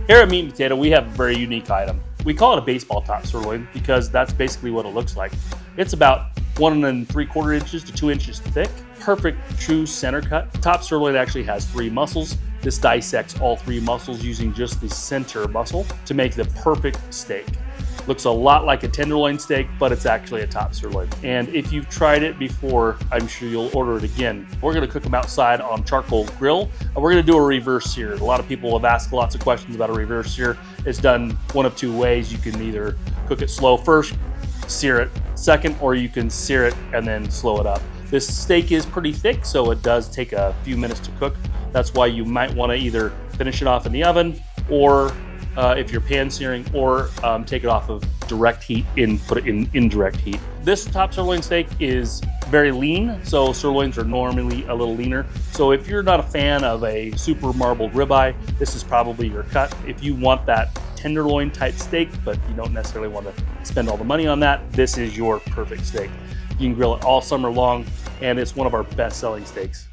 Here at Meat and Potato, we have a very unique item. We call it a baseball top sirloin because that's basically what it looks like. It's about 1 3/4 inches to 2 inches thick. Perfect true center cut. Top sirloin actually has 3 muscles. This dissects all 3 muscles using just the center muscle to make the perfect steak. Looks a lot like a tenderloin steak, but it's actually a top sirloin. And if you've tried it before, I'm sure you'll order it again. We're gonna cook them outside on charcoal grill, and we're gonna do a reverse sear. A lot of people have asked lots of questions about a reverse sear. It's done one of 2 ways. You can either cook it slow first, sear it second, or you can sear it and then slow it up. This steak is pretty thick, so it does take a few minutes to cook. That's why you might wanna either finish it off in the oven, or if you're pan searing, or take it off of direct heat and put it in indirect heat. This top sirloin steak is very lean, so sirloins are normally a little leaner. So if you're not a fan of a super marbled ribeye, this is probably your cut. If you want that tenderloin type steak, but you don't necessarily want to spend all the money on that, this is your perfect steak. You can grill it all summer long, and it's one of our best selling steaks.